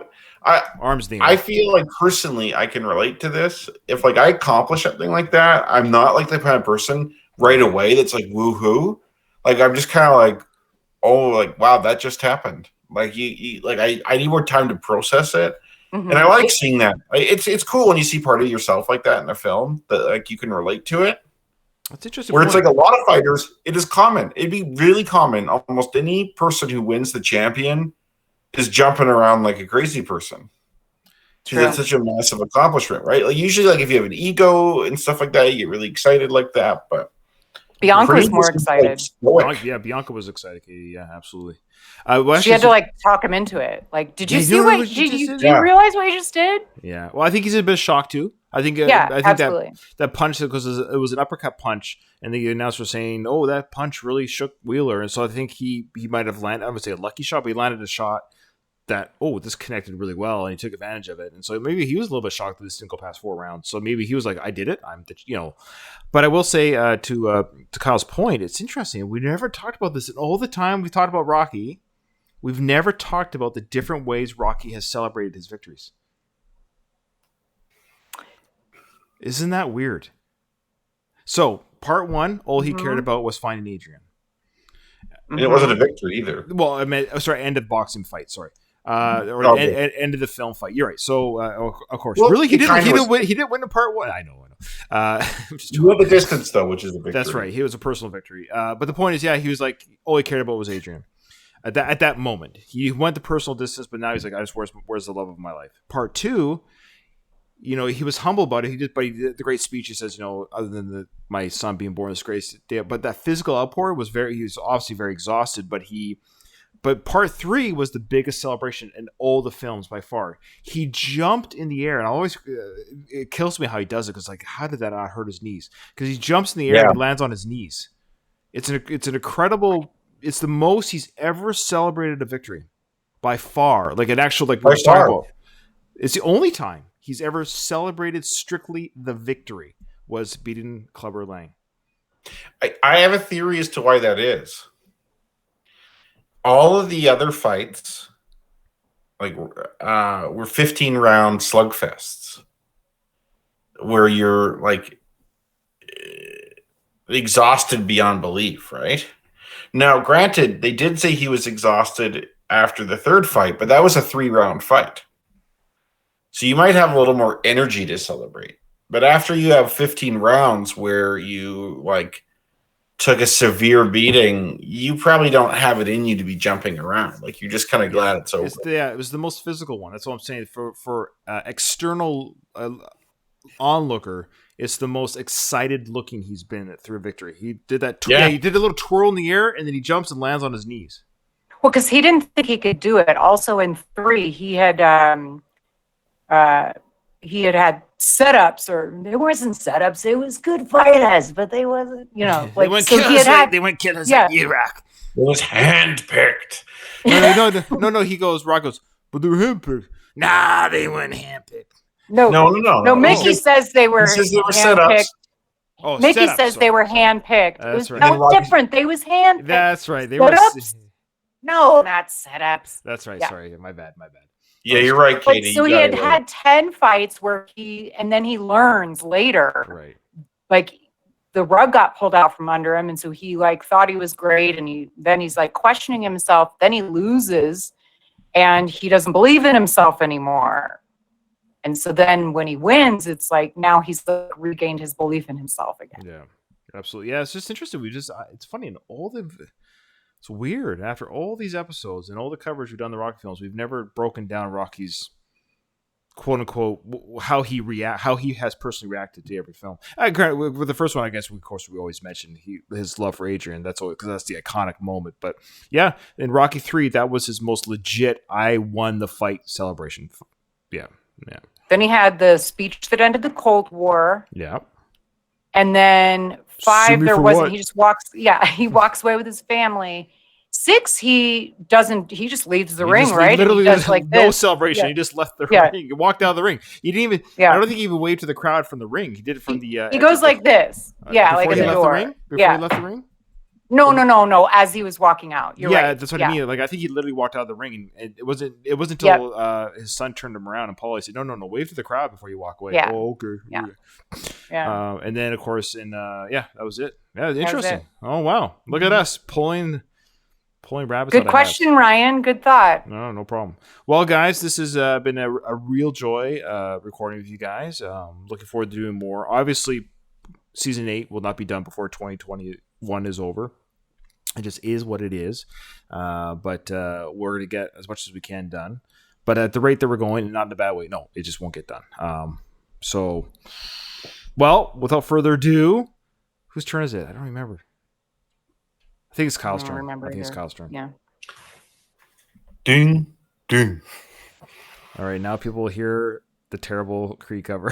Arms in the I air. feel like personally I can relate to this. If like I accomplish something like that, I'm not like the kind of person right away that's like woohoo. Like I'm just kind of like, oh, like wow, that just happened. Like you like I need more time to process it. Mhm. And I like seeing that. It's cool when you see part of yourself like that in a film that like you can relate to it. That's interesting. Where it's point. like a lot of fighters, it is common. It'd be really common. Almost any person who wins the champion is jumping around like a crazy person. Because that's such a massive accomplishment, right? Like usually, like if you have an ego and stuff like that, you get really excited like that. But Bianca was Creed more just, like, excited. stoic. Yeah, Bianca was excited. Katie. Yeah, absolutely. Well, She had to actually, like talk him into it. Like, did you Yeah, see you know what what you you, just you, did? do you Yeah. realize what you just did? yeah. Well, I think he's a bit shocked too. I think. Yeah, I think absolutely. that punch, because it was an uppercut punch, and the announcer was saying, "Oh, that punch really shook Wheeler," and so I think he might have landed. I would say a lucky shot, but he landed a shot that this connected really well, and he took advantage of it. And so maybe he was a little bit shocked that this didn't go past 4 rounds. So maybe he was like, "I did it. But I will say to Kyle's point, it's interesting. We never talked about this, and all the time we talked about Rocky. We've never talked about the different ways Rocky has celebrated his victories. Isn't that weird? So, part 1, all he cared about was finding Adrian. And it wasn't a victory either. Well, I meant, end of boxing fight. Sorry, end of the film fight. You're right. So, of course, Well, really, he it didn't. kinda He was- didn't win. He didn't win the part 1. I know. I'm just You have the distance though, which is a victory. That's right. He was a personal victory. But the point is, he was like, all he cared about was Adrian. At that moment, he went the personal distance, but now he's like, where's the love of my life? Part 2, he was humble about it. He did the great speech. He says, other than my son being born this great day, but that physical outpour was he was obviously very exhausted. But part 3 was the biggest celebration in all the films by far. He jumped in the air, and it kills me how he does it, because like, how did that not hurt his knees? Because he jumps in the air and he lands on his knees. It's an incredible. It's the most he's ever celebrated a victory by far. Like an actual By far. It's the only time he's ever celebrated strictly the victory was beating Clubber Lang. I have a theory as to why that is. All of the other fights, were 15-round slugfests, where you're like exhausted beyond belief, right? Now, granted, they did say he was exhausted after the 3rd fight, but that was a 3-round fight. So you might have a little more energy to celebrate. But after you have 15 rounds where you took a severe beating, you probably don't have it in you to be jumping around. Like you're just kind of glad it's over. It was the most physical one. That's what I'm saying. For external onlooker, it's the most excited looking he's been through a victory. He did that. He did a little twirl in the air, and then he jumps and lands on his knees. Well, because he didn't think he could do it. Also, in 3, he had setups, or there wasn't setups. It was good fighters, but they wasn't. They went so he had. They went killers Yeah. like Iraq. It was handpicked. No. Rock goes, but they were handpicked. Nah, they weren't handpicked. No. No. Mickey says they were He says they were handpicked. setups. Oh, Mickey setups, says sorry. they were handpicked. It That's was right. no And Rocky- different. They was handpicked. That's right. They Setups? No, not setups. That's right. Yeah. Sorry, my bad. Yeah, you're right, But Katie. so You he got it right. had 10 fights where and then he learns later, Right. like the rug got pulled out from under him. And so he thought he was great. And he's questioning himself. Then he loses and he doesn't believe in himself anymore. And so then when he wins, it's like now he's regained his belief in himself again. Yeah, absolutely. Yeah, it's just interesting. It's funny in it's weird. After all these episodes and all the coverage we've done the Rocky films, we've never broken down Rocky's quote unquote how he has personally reacted to every film. Granted, with the first one, I guess we always mention his love for Adrian. That's all because that's the iconic moment. But yeah, in Rocky 3, that was his most legit "I won the fight" celebration. Yeah. Then he had the speech that ended the Cold War. Yeah. And then Sue 5, me there for wasn't. what? He just walks. Yeah, he walks away with his family. 6, he doesn't. He just leaves the ring, He right? And he literally does does like no this. celebration. Yeah. He just left the Yeah. ring. He walked out of the ring. He didn't even. Yeah. I don't think he even waved to the crowd from the ring. He did it from the. He edge goes of the- like this. Yeah, like before at he the left door. the ring. Before Yeah. he left the ring. No. As he was walking out. You're Yeah, right. that's what Yeah. I mean. Like I think he literally walked out of the ring, and it wasn't until his son turned him around and Paulie said, "No, wave to the crowd before you walk away." Yeah. Oh, okay. Yeah. Yeah. And then of course, that was it. Yeah, was interesting. it. Oh wow, look at us pulling rabbits. Good out of question, Ryan. Good thought. hats. No problem. Well, guys, this has been a real joy recording with you guys. Looking forward to doing more. Obviously, season 8 will not be done before 2021 is over. It just is what it is. But we're going to get as much as we can done. But at the rate that we're going, not in a bad way, no, it just won't get done. Without further ado, whose turn is it? I don't remember. I think it's Kyle's I don't turn. remember I think it's either. Kyle's turn. Yeah. Ding, ding. All right, now people will hear the terrible Creed cover.